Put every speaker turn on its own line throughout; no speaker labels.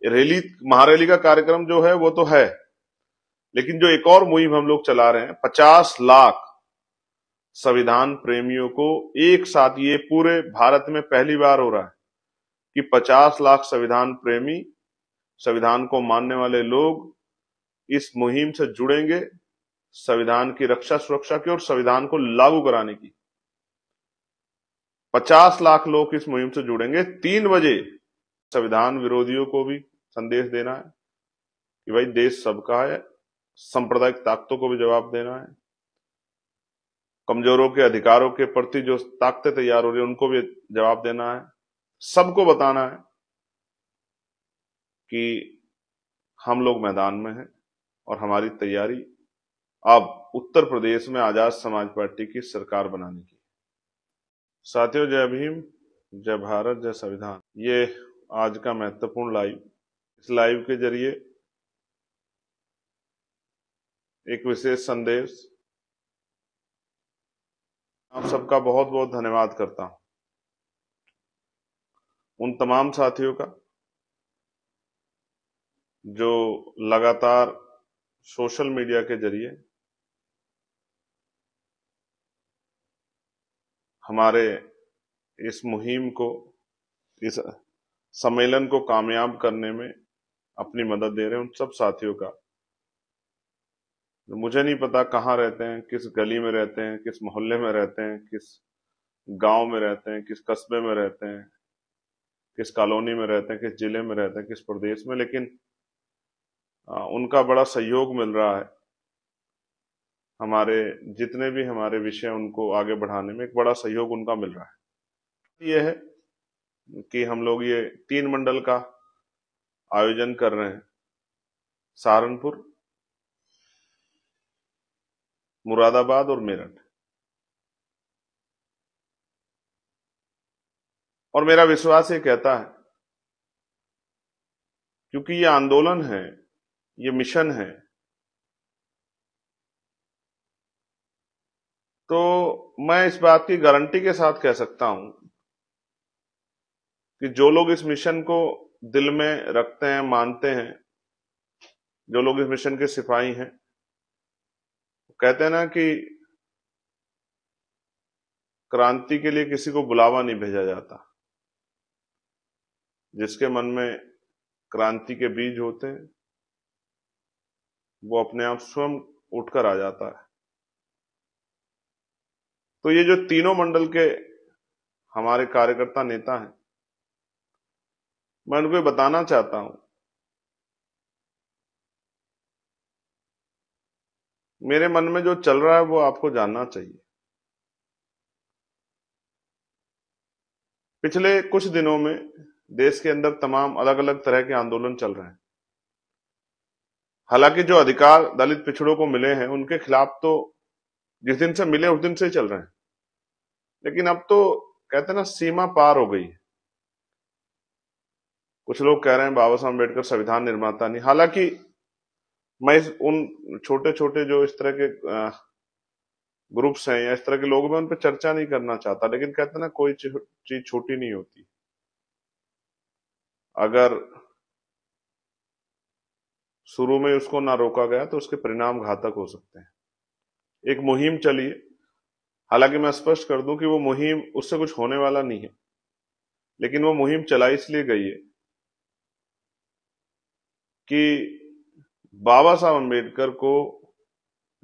Rally, महारैली का कार्यक्रम जो है वो तो है, लेकिन जो एक और मुहिम हम लोग चला रहे हैं, 50 लाख संविधान प्रेमियों को एक साथ, ये पूरे भारत में पहली बार हो रहा है कि 50 लाख संविधान प्रेमी, संविधान को मानने वाले लोग इस मुहिम से जुड़ेंगे, संविधान की रक्षा सुरक्षा की और संविधान को लागू कराने की। 50 लाख लोग इस मुहिम से जुड़ेंगे। 3 बजे संविधान विरोधियों को भी संदेश देना है कि भाई देश सबका है, सांप्रदायिक ताकतों को भी जवाब देना है, कमजोरों के अधिकारों के प्रति जो ताकतें तैयार हो रही है उनको भी जवाब देना है, सबको बताना है कि हम लोग मैदान में हैं और हमारी तैयारी अब उत्तर प्रदेश में आजाद समाज पार्टी की सरकार बनाने की। साथियों, जय भीम, जय भारत, जय संविधान। ये आज का महत्वपूर्ण लाइव, इस लाइव के जरिए एक विशेष संदेश, आप सबका बहुत बहुत धन्यवाद करता हूं, उन तमाम साथियों का जो लगातार सोशल मीडिया के जरिए हमारे इस मुहिम को, इस सम्मेलन को कामयाब करने में अपनी मदद दे रहे हैं। उन सब साथियों का, मुझे नहीं पता कहाँ रहते हैं, किस गली में रहते हैं, किस मोहल्ले में रहते हैं, किस गांव में रहते हैं, किस कस्बे में रहते हैं, किस कॉलोनी में रहते हैं, किस जिले में रहते हैं, किस प्रदेश में, लेकिन उनका बड़ा सहयोग मिल रहा है। हमारे जितने भी हमारे विषय उनको आगे बढ़ाने में एक बड़ा सहयोग उनका मिल रहा है। यह है कि हम लोग ये 3 मंडल का आयोजन कर रहे हैं, सहारनपुर, मुरादाबाद और मेरठ। और मेरा विश्वास ये कहता है, क्योंकि ये आंदोलन है, ये मिशन है, तो मैं इस बात की गारंटी के साथ कह सकता हूं कि जो लोग इस मिशन को दिल में रखते हैं, मानते हैं, जो लोग इस मिशन के सिपाही हैं, कहते हैं ना कि क्रांति के लिए किसी को बुलावा नहीं भेजा जाता, जिसके मन में क्रांति के बीज होते हैं वो अपने आप स्वयं उठकर आ जाता है। तो ये जो तीनों मंडल के हमारे कार्यकर्ता नेता हैं, मैं उनको बताना चाहता हूं, मेरे मन में जो चल रहा है वो आपको जानना चाहिए। पिछले कुछ दिनों में देश के अंदर तमाम अलग अलग तरह के आंदोलन चल रहे हैं। हालांकि जो अधिकार दलित पिछड़ों को मिले हैं उनके खिलाफ तो जिस दिन से मिले उस दिन से ही चल रहे हैं, लेकिन अब तो कहते हैं ना, सीमा पार हो गई है। कुछ लोग कह रहे हैं बाबा साहब अम्बेडकर संविधान निर्माता नहीं। हालांकि मैं उन छोटे छोटे जो इस तरह के ग्रुप्स हैं या इस तरह के लोग, मैं उन पर चर्चा नहीं करना चाहता, लेकिन कहते हैं ना, कोई चीज छोटी नहीं होती। अगर शुरू में उसको ना रोका गया तो उसके परिणाम घातक हो सकते हैं। एक मुहिम चली है, हालांकि मैं स्पष्ट कर दूं कि वो मुहिम, उससे कुछ होने वाला नहीं है, लेकिन वो मुहिम चलाई इसलिए गई है कि बाबा साहब अम्बेडकर को,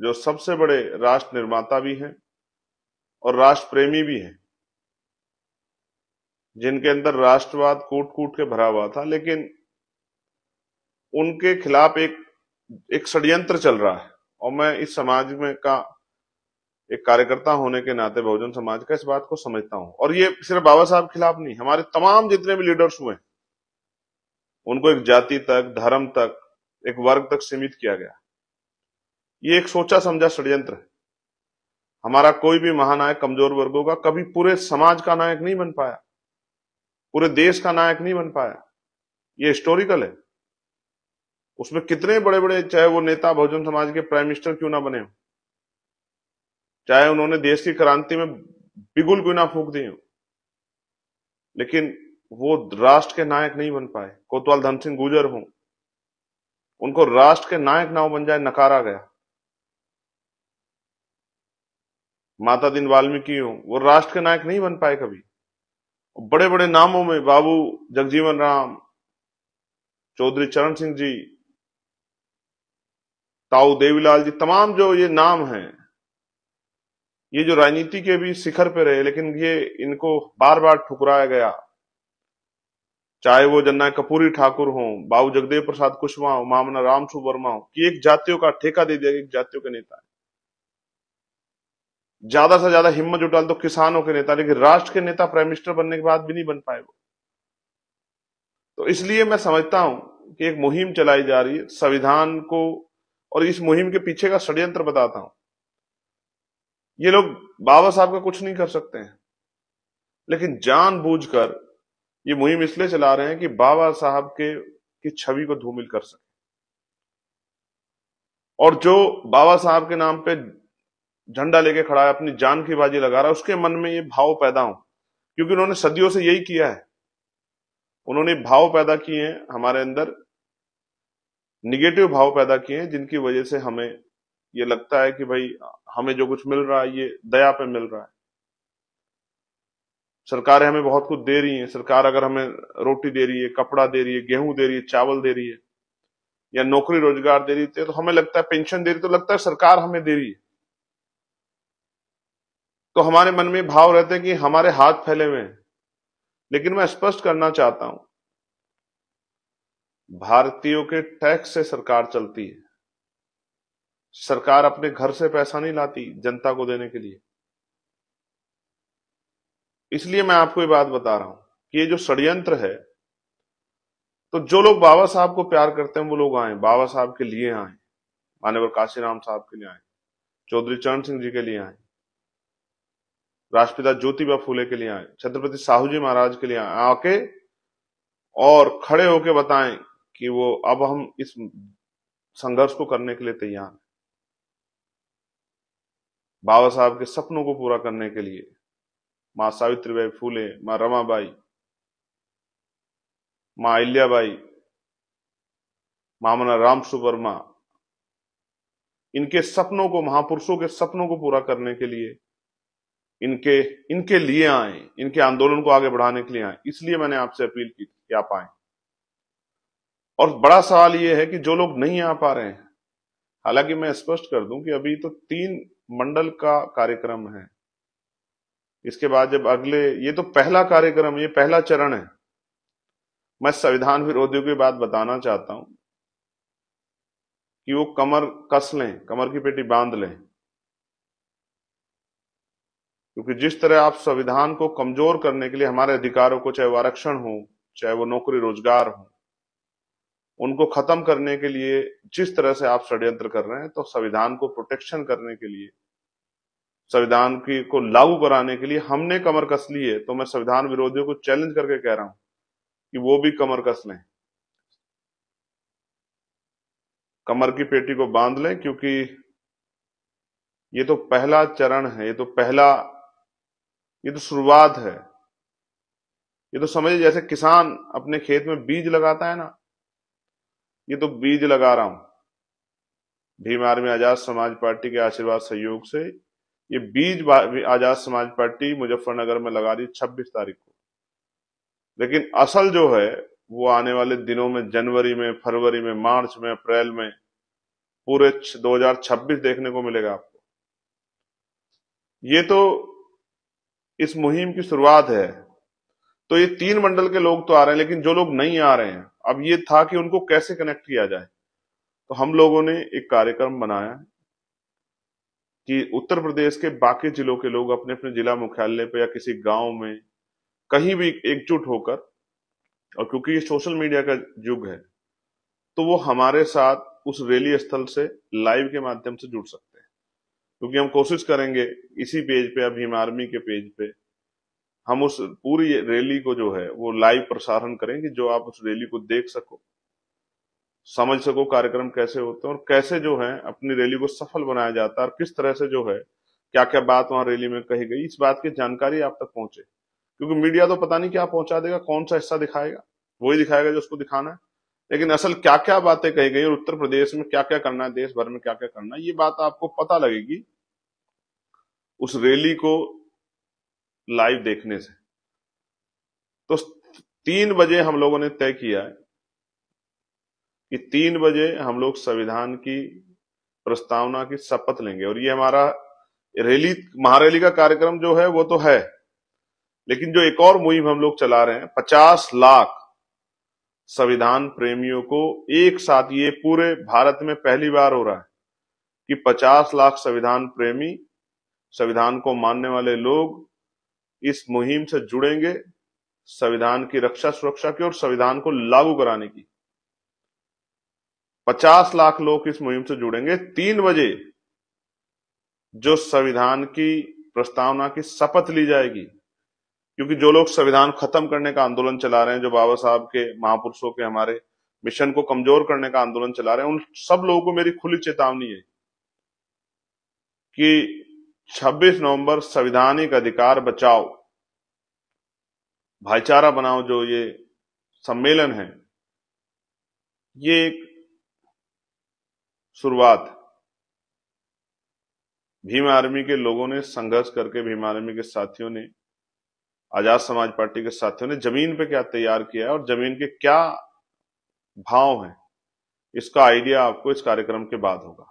जो सबसे बड़े राष्ट्र निर्माता भी हैं और राष्ट्र प्रेमी भी हैं, जिनके अंदर राष्ट्रवाद कूट कूट के भरा हुआ था, लेकिन उनके खिलाफ एक षड्यंत्र चल रहा है। और मैं इस समाज में का एक कार्यकर्ता होने के नाते, बहुजन समाज का, इस बात को समझता हूं। और ये सिर्फ बाबा साहब के खिलाफ नहीं, हमारे तमाम जितने भी लीडर्स हुए उनको एक जाति तक, धर्म तक, एक वर्ग तक सीमित किया गया। ये एक सोचा समझा षड्यंत्र है। हमारा कोई भी महानायक कमजोर वर्गों का कभी पूरे समाज का नायक नहीं बन पाया, पूरे देश का नायक नहीं बन पाया। ये हिस्टोरिकल है। उसमें कितने बड़े बड़े, चाहे वो नेता बहुजन समाज के प्राइम मिनिस्टर क्यों ना बने हो, चाहे उन्होंने देश की क्रांति में बिगुल क्यों ना फूंक दी हो, लेकिन वो राष्ट्र के नायक नहीं बन पाए। कोतवाल धन सिंह गुर्जर हों, उनको राष्ट्र के नायक ना बन जाए, नकारा गया। माता दीन वाल्मीकि हों, वो राष्ट्र के नायक नहीं बन पाए कभी। बड़े बड़े नामों में बाबू जगजीवन राम, चौधरी चरण सिंह जी, ताऊ देवीलाल जी, तमाम जो ये नाम हैं, ये जो राजनीति के भी शिखर पे रहे, लेकिन ये इनको बार बार ठुकराया गया। चाहे वो जननायक कर्पूरी ठाकुर हों, बाबू जगदेव प्रसाद कुशवाहा हो, मामना रामसु वर्मा हो, कि एक जातियों का ठेका दे दिया, एक जातियों के नेता है। ज्यादा से ज्यादा हिम्मत जुटा तो किसानों के नेता, लेकिन राष्ट्र के नेता प्राइम मिनिस्टर बनने के बाद भी नहीं बन पाए वो। तो इसलिए मैं समझता हूं कि एक मुहिम चलाई जा रही है संविधान को, और इस मुहिम के पीछे का षड्यंत्र बताता हूं। ये लोग बाबा साहब का कुछ नहीं कर सकते हैं, लेकिन जानबूझकर ये मुहिम इसलिए चला रहे हैं कि बाबा साहब के की छवि को धूमिल कर सके, और जो बाबा साहब के नाम पे झंडा लेके खड़ा है, अपनी जान की बाजी लगा रहा है, उसके मन में ये भाव पैदा हो, क्योंकि उन्होंने सदियों से यही किया है। उन्होंने भाव पैदा किए हैं हमारे अंदर, निगेटिव भाव पैदा किए हैं, जिनकी वजह से हमें ये लगता है कि भाई हमें जो कुछ मिल रहा है ये दया पे मिल रहा है। सरकारें हमें बहुत कुछ दे रही हैं, सरकार अगर हमें रोटी दे रही है, कपड़ा दे रही है, गेहूं दे रही है, चावल दे रही है, या नौकरी रोजगार दे रही है, तो हमें लगता है, पेंशन दे रही, तो लगता है सरकार हमें दे रही है। तो हमारे मन में भाव रहते हैं कि हमारे हाथ फैले हुए हैं। लेकिन मैं स्पष्ट करना चाहता हूं, भारतीयों के टैक्स से सरकार चलती है। सरकार अपने घर से पैसा नहीं लाती जनता को देने के लिए। इसलिए मैं आपको ये बात बता रहा हूं कि ये जो षड्यंत्र है, तो जो लोग बाबा साहब को प्यार करते हैं वो लोग आए, बाबा साहब के लिए आए, माननीय काशीराम साहब के लिए आए, चौधरी चरण सिंह जी के लिए आए, राष्ट्रपिता ज्योतिबा फूले के लिए आए, छत्रपति साहू जी महाराज के लिए आए, आके और खड़े होके बताएं कि वो अब हम इस संघर्ष को करने के लिए तैयार हैं, बाबा साहब के सपनों को पूरा करने के लिए। मां सावित्रीबाई फूले, मां रमाबाई, मां अहिल्याबाई, मामना रामसु वर्मा, इनके सपनों को, महापुरुषों के सपनों को पूरा करने के लिए इनके इनके लिए आए, इनके आंदोलन को आगे बढ़ाने के लिए आए। इसलिए मैंने आपसे अपील की कि आप आए। और बड़ा सवाल यह है कि जो लोग नहीं आ पा रहे हैं, हालांकि मैं स्पष्ट कर दूं कि अभी तो 3 मंडल का कार्यक्रम है। इसके बाद जब अगले, ये तो पहला कार्यक्रम, ये पहला चरण है। मैं संविधान विरोधियों की बात बताना चाहता हूं कि वो कमर कस लें, कमर की पेटी बांध लें, क्योंकि जिस तरह आप संविधान को कमजोर करने के लिए, हमारे अधिकारों को, चाहे वो आरक्षण हो, चाहे वो नौकरी रोजगार हो, उनको खत्म करने के लिए जिस तरह से आप षड्यंत्र कर रहे हैं, तो संविधान को प्रोटेक्शन करने के लिए, संविधान की को लागू कराने के लिए हमने कमर कस ली है। तो मैं संविधान विरोधियों को चैलेंज करके कह रहा हूं कि वो भी कमर कस लें, कमर की पेटी को बांध लें, क्योंकि ये तो पहला चरण है, ये तो शुरुआत है। ये तो समझिए जैसे किसान अपने खेत में बीज लगाता है ना, ये तो बीज लगा रहा हूं। भीम आर्मी आजाद समाज पार्टी के आशीर्वाद सहयोग से ये बीज आजाद समाज पार्टी मुजफ्फरनगर में लगा रही 26 तारीख को। लेकिन असल जो है वो आने वाले दिनों में, जनवरी में, फरवरी में, मार्च में, अप्रैल में, पूरे 2026 देखने को मिलेगा आपको। ये तो इस मुहिम की शुरुआत है। तो ये 3 मंडल के लोग तो आ रहे हैं, लेकिन जो लोग नहीं आ रहे हैं, अब ये था कि उनको कैसे कनेक्ट किया जाए। तो हम लोगों ने एक कार्यक्रम बनाया कि उत्तर प्रदेश के बाकी जिलों के लोग अपने अपने जिला मुख्यालय पे या किसी गांव में कहीं भी एकजुट होकर, और क्योंकि ये सोशल मीडिया का युग है, तो वो हमारे साथ उस रैली स्थल से लाइव के माध्यम से जुड़ सकते हैं। क्योंकि हम कोशिश करेंगे इसी पेज पे, अभी आर्मी के पेज पे, हम उस पूरी रैली को जो है वो लाइव प्रसारण करेंगे, जो आप उस रैली को देख सको, समझ सको कार्यक्रम कैसे होते हैं और कैसे जो है अपनी रैली को सफल बनाया जाता है, और किस तरह से जो है क्या क्या बात वहां रैली में कही गई, इस बात की जानकारी आप तक पहुंचे। क्योंकि मीडिया तो पता नहीं क्या पहुंचा देगा, कौन सा हिस्सा दिखाएगा, वही दिखाएगा जो उसको दिखाना है। लेकिन असल क्या क्या बातें कही गई और उत्तर प्रदेश में क्या क्या करना है, देश भर में क्या क्या करना है, ये बात आपको पता लगेगी उस रैली को लाइव देखने से। तो 3 बजे हम लोगों ने तय किया है कि 3 बजे हम लोग संविधान की प्रस्तावना की शपथ लेंगे। और ये हमारा रैली, महारैली का कार्यक्रम जो है वो तो है, लेकिन जो एक और मुहिम हम लोग चला रहे हैं, 50 लाख संविधान प्रेमियों को एक साथ, ये पूरे भारत में पहली बार हो रहा है कि 50 लाख संविधान प्रेमी, संविधान को मानने वाले लोग इस मुहिम से जुड़ेंगे, संविधान की रक्षा सुरक्षा की और संविधान को लागू कराने की। 50 लाख लोग इस मुहिम से जुड़ेंगे। 3 बजे जो संविधान की प्रस्तावना की शपथ ली जाएगी, क्योंकि जो लोग संविधान खत्म करने का आंदोलन चला रहे हैं, जो बाबा साहब के, महापुरुषों के, हमारे मिशन को कमजोर करने का आंदोलन चला रहे हैं, उन सब लोगों को मेरी खुली चेतावनी है कि 26 नवंबर संवैधानिक अधिकार बचाओ, भाईचारा बनाओ, जो ये सम्मेलन है, ये एक शुरुआत है। भीम आर्मी के लोगों ने संघर्ष करके, भीम आर्मी के साथियों ने, आजाद समाज पार्टी के साथियों ने जमीन पे क्या तैयार किया है और जमीन के क्या भाव हैं, इसका आइडिया आपको इस कार्यक्रम के बाद होगा।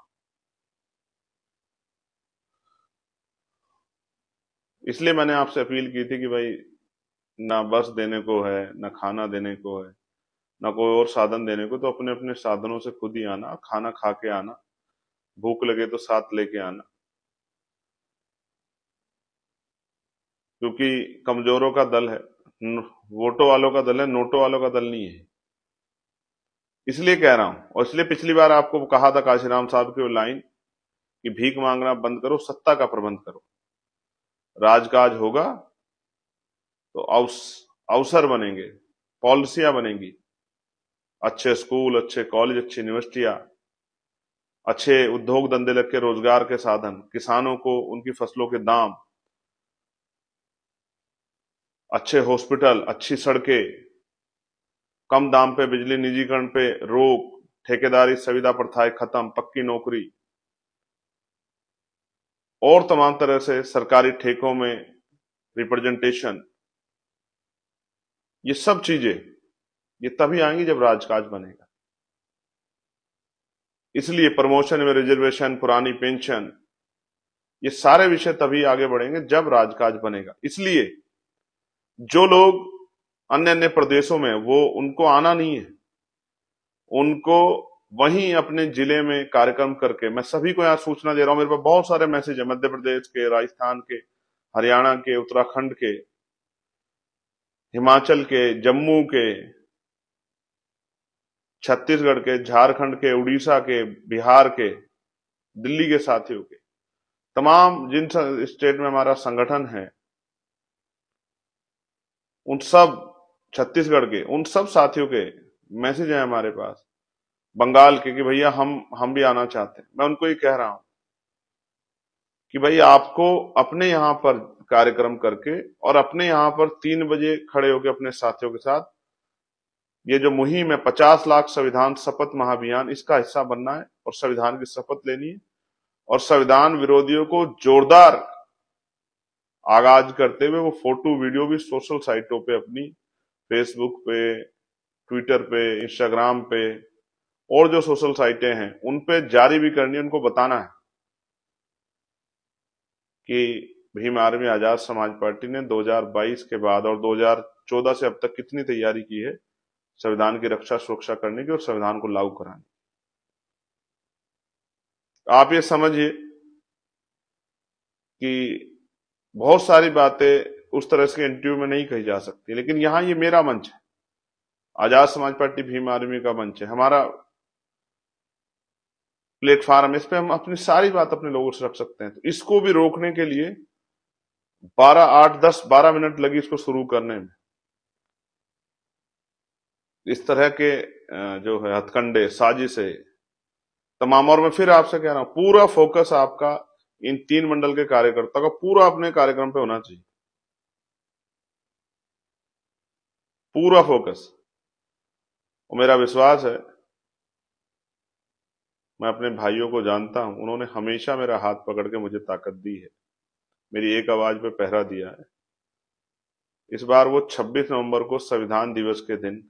इसलिए मैंने आपसे अपील की थी कि भाई, ना बस देने को है, ना खाना देने को है, ना कोई और साधन देने को, तो अपने अपने साधनों से खुद ही आना, खाना खा के आना, भूख लगे तो साथ लेके आना, क्योंकि कमजोरों का दल है, वोटों वालों का दल है, नोटों वालों का दल नहीं है। इसलिए कह रहा हूं, और इसलिए पिछली बार आपको कहा था काशीराम साहब की वो लाइन कि भीख मांगना बंद करो, सत्ता का प्रबंध करो, राजकाज होगा तो अवसर बनेंगे, पॉलिसियां बनेंगी, अच्छे स्कूल, अच्छे कॉलेज, अच्छी यूनिवर्सिटियां, अच्छे उद्योग धंधे लग के रोजगार के साधन, किसानों को उनकी फसलों के दाम, अच्छे हॉस्पिटल, अच्छी सड़कें, कम दाम पे बिजली, निजीकरण पे रोक, ठेकेदारी संविदा प्रथाएं खत्म, पक्की नौकरी और तमाम तरह से सरकारी ठेकों में रिप्रेजेंटेशन, ये सब चीजें ये तभी आएंगी जब राजकाज बनेगा। इसलिए प्रमोशन में रिजर्वेशन, पुरानी पेंशन, ये सारे विषय तभी आगे बढ़ेंगे जब राजकाज बनेगा। इसलिए जो लोग अन्य अन्य प्रदेशों में, वो उनको आना नहीं है, उनको वहीं अपने जिले में कार्यक्रम करके, मैं सभी को यहाँ सूचना दे रहा हूं, मेरे पास बहुत सारे मैसेज है मध्य प्रदेश के, राजस्थान के, हरियाणा के, उत्तराखंड के, हिमाचल के, जम्मू के, छत्तीसगढ़ के, झारखंड के, उड़ीसा के, बिहार के, दिल्ली के साथियों के, तमाम जिन स्टेट में हमारा संगठन है, उन सब, छत्तीसगढ़ के उन सब साथियों के मैसेज है हमारे पास, बंगाल के, कि भैया हम भी आना चाहते हैं। मैं उनको ये कह रहा हूं कि भाई, आपको अपने यहां पर कार्यक्रम करके और अपने यहां पर 3 बजे खड़े होकर अपने साथियों के साथ ये जो मुहिम है 50 लाख संविधान शपथ महाअभियान, इसका हिस्सा बनना है और संविधान की शपथ लेनी है और संविधान विरोधियों को जोरदार आगाज करते हुए वो फोटो वीडियो भी सोशल साइटों पे, अपनी फेसबुक पे, ट्विटर पे, इंस्टाग्राम पे और जो सोशल साइटें हैं उन पे जारी भी करनी है। उनको बताना है कि भीम आर्मी आजाद समाज पार्टी ने 2022 के बाद और 2014 से अब तक कितनी तैयारी की है संविधान की रक्षा सुरक्षा करने की और संविधान को लागू कराने की। आप ये समझिए कि बहुत सारी बातें उस तरह से इंटरव्यू में नहीं कही जा सकती, लेकिन यहां ये मेरा मंच है, आजाद समाज पार्टी भीम आर्मी का मंच है, हमारा प्लेटफॉर्म, इस पे हम अपनी सारी बात अपने लोगों से रख सकते हैं। तो इसको भी रोकने के लिए 8-10-12 मिनट लगी इसको शुरू करने में। इस तरह के जो है हथकंडे, साजिशें तमाम, और मैं फिर आपसे कह रहा हूं, पूरा फोकस आपका इन 3 मंडल के कार्यकर्ता का पूरा अपने कार्यक्रम पे होना चाहिए। पूरा फोकस। और मेरा विश्वास है, मैं अपने भाइयों को जानता हूं, उन्होंने हमेशा मेरा हाथ पकड़ के मुझे ताकत दी है, मेरी एक आवाज पे पहरा दिया है। इस बार वो 26 नवंबर को संविधान दिवस के दिन,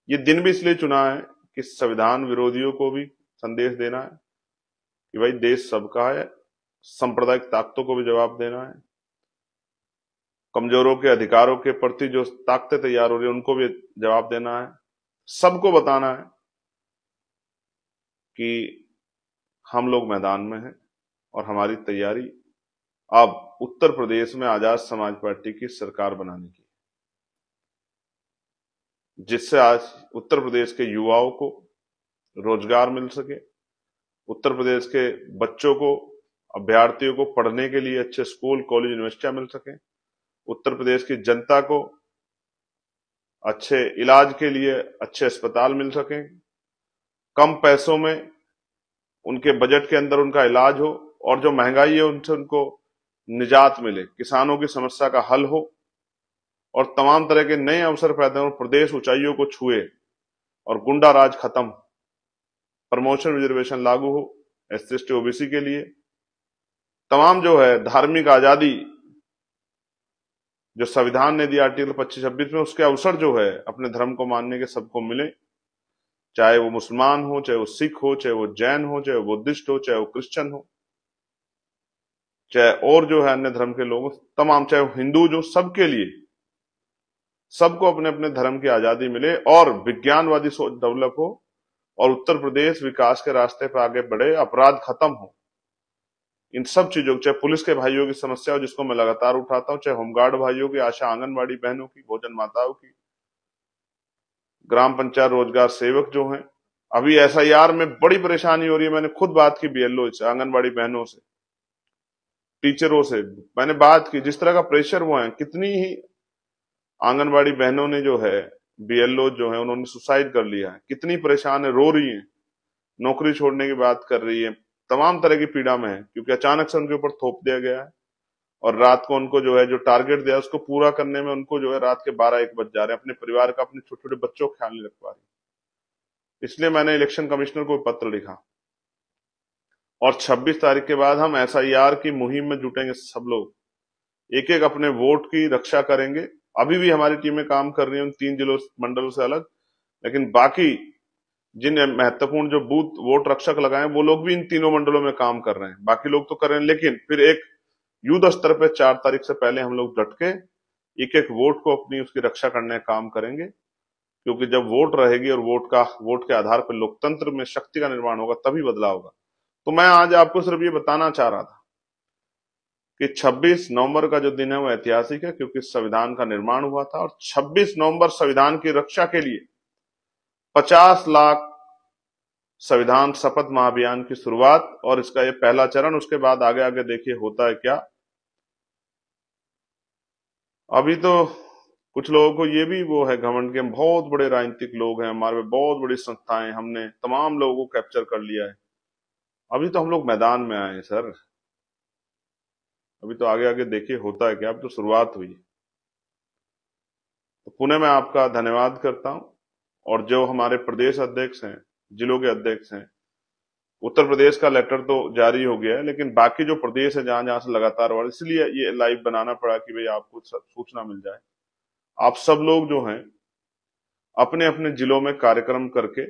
ये दिन भी इसलिए चुना है कि संविधान विरोधियों को भी संदेश देना है कि भाई देश सबका है, सांप्रदायिक ताकतों को भी जवाब देना है, कमजोरों के अधिकारों के प्रति जो ताकतें तैयार हो रही है उनको भी जवाब देना है, सबको बताना है कि हम लोग मैदान में हैं और हमारी तैयारी अब उत्तर प्रदेश में आजाद समाज पार्टी की सरकार बनाने की, जिससे आज उत्तर प्रदेश के युवाओं को रोजगार मिल सके, उत्तर प्रदेश के बच्चों को, अभ्यर्थियों को पढ़ने के लिए अच्छे स्कूल, कॉलेज, यूनिवर्सिटियां मिल सके, उत्तर प्रदेश की जनता को अच्छे इलाज के लिए अच्छे अस्पताल मिल सके, कम पैसों में उनके बजट के अंदर उनका इलाज हो, और जो महंगाई है उनसे उनको निजात मिले, किसानों की समस्या का हल हो और तमाम तरह के नए अवसर पैदा हो, प्रदेश ऊंचाइयों को छुए और गुंडा राज खत्म, प्रमोशन रिजर्वेशन लागू हो एससी एसटी ओबीसी के लिए, तमाम जो है धार्मिक आजादी जो संविधान ने दिया आर्टिकल 25-26 में, उसके अवसर जो है अपने धर्म को मानने के सबको मिले, चाहे वो मुसलमान हो, चाहे वो सिख हो, चाहे वो जैन हो, चाहे वो बुद्धिस्ट हो, चाहे वो क्रिश्चियन हो, चाहे और जो है अन्य धर्म के लोग, तमाम, चाहे वो हिंदू, जो सबके लिए, सबको अपने अपने धर्म की आजादी मिले और विज्ञानवादी सोच डेवलप हो और उत्तर प्रदेश विकास के रास्ते पर आगे बढ़े, अपराध खत्म हो। इन सब चीजों, चाहे पुलिस के भाइयों की समस्या हो जिसको मैं लगातार उठाता हूं, चाहे होमगार्ड भाइयों की, आशा आंगनबाड़ी बहनों की, भोजन माताओं की, ग्राम पंचायत रोजगार सेवक जो हैं, अभी एसआईआर में बड़ी परेशानी हो रही है। मैंने खुद बात की बीएलओ से, आंगनबाड़ी बहनों से, टीचरों से मैंने बात की, जिस तरह का प्रेशर वो है, कितनी ही आंगनबाड़ी बहनों ने जो है, बीएलओ जो है उन्होंने सुसाइड कर लिया है, कितनी परेशान है, रो रही है, नौकरी छोड़ने की बात कर रही है, तमाम तरह की पीड़ा में है, क्योंकि अचानक से उनके ऊपर थोप दिया गया है और रात को उनको जो है जो टारगेट दिया उसको पूरा करने में उनको जो है रात के 12-1 बज जा रहे हैं, अपने परिवार का, अपने छोटे छोटे बच्चों का ख्याल नहीं रख पा रही। इसलिए मैंने इलेक्शन कमिश्नर को पत्र लिखा और 26 तारीख के बाद हम एसआईआर की मुहिम में जुटेंगे, सब लोग एक एक अपने वोट की रक्षा करेंगे। अभी भी हमारी टीमें काम कर रही हैं उन 3 जिलों मंडलों से अलग, लेकिन बाकी जिन महत्वपूर्ण जो बूथ वोट रक्षक लगाए वो लोग भी इन तीनों मंडलों में काम कर रहे हैं, बाकी लोग तो कर रहे हैं, लेकिन फिर एक युद्ध स्तर पे 4 तारीख से पहले हम लोग डट के एक एक वोट को अपनी उसकी रक्षा करने का काम करेंगे, क्योंकि जब वोट रहेगी और वोट के आधार पर लोकतंत्र में शक्ति का निर्माण होगा, तभी बदलाव होगा। तो मैं आज आपको सिर्फ ये बताना चाह रहा था कि 26 नवंबर का जो दिन है वो ऐतिहासिक है, क्योंकि संविधान का निर्माण हुआ था और 26 नवंबर संविधान की रक्षा के लिए 50 लाख संविधान शपथ महाअभियान की शुरुआत, और इसका ये पहला चरण, उसके बाद आगे आगे देखिए होता है क्या। अभी तो कुछ लोगों को ये भी वो है घमंड के, हम बहुत बड़े राजनीतिक लोग हैं, हमारे में बहुत बड़ी संस्थाएं, हमने तमाम लोगों को कैप्चर कर लिया है। अभी तो हम लोग मैदान में आए हैं सर, अभी तो आगे आगे देखिए होता है क्या, अब तो शुरुआत हुई। तो पुनः मैं आपका धन्यवाद करता हूं, और जो हमारे प्रदेश अध्यक्ष हैं, जिलों के अध्यक्ष हैं, उत्तर प्रदेश का लेटर तो जारी हो गया है, लेकिन बाकी जो प्रदेश है जहां जहां से लगातार हुआ, इसलिए ये लाइव बनाना पड़ा कि भाई आपको सूचना मिल जाए। आप सब लोग जो हैं अपने अपने जिलों में कार्यक्रम करके,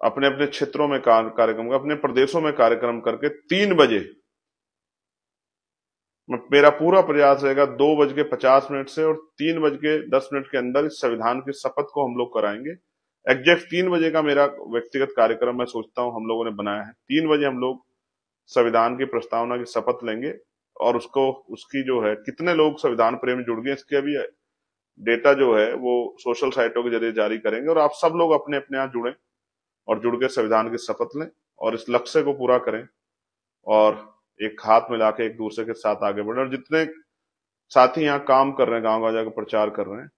अपने अपने क्षेत्रों में कार्यक्रम, अपने प्रदेशों में कार्यक्रम करके 3 बजे, मेरा पूरा प्रयास रहेगा 2:50 से और 3:10 के अंदर इस संविधान की शपथ को हम लोग कराएंगे। एग्जैक्ट 3 बजे का मेरा व्यक्तिगत कार्यक्रम मैं सोचता हूं हम लोगों ने बनाया है। 3 बजे हम लोग संविधान की प्रस्तावना की शपथ लेंगे, और उसको, उसकी जो है कितने लोग संविधान प्रेमी जुड़ गए इसके अभी डेटा जो है वो सोशल साइटों के जरिए जारी करेंगे, और आप सब लोग अपने अपने यहाँ जुड़े और जुड़ के संविधान की शपथ लें और इस लक्ष्य को पूरा करें, और एक हाथ मिला के एक दूसरे के साथ आगे बढ़े। और जितने साथी यहाँ काम कर रहे हैं, गांव गांव जाकर प्रचार कर रहे हैं,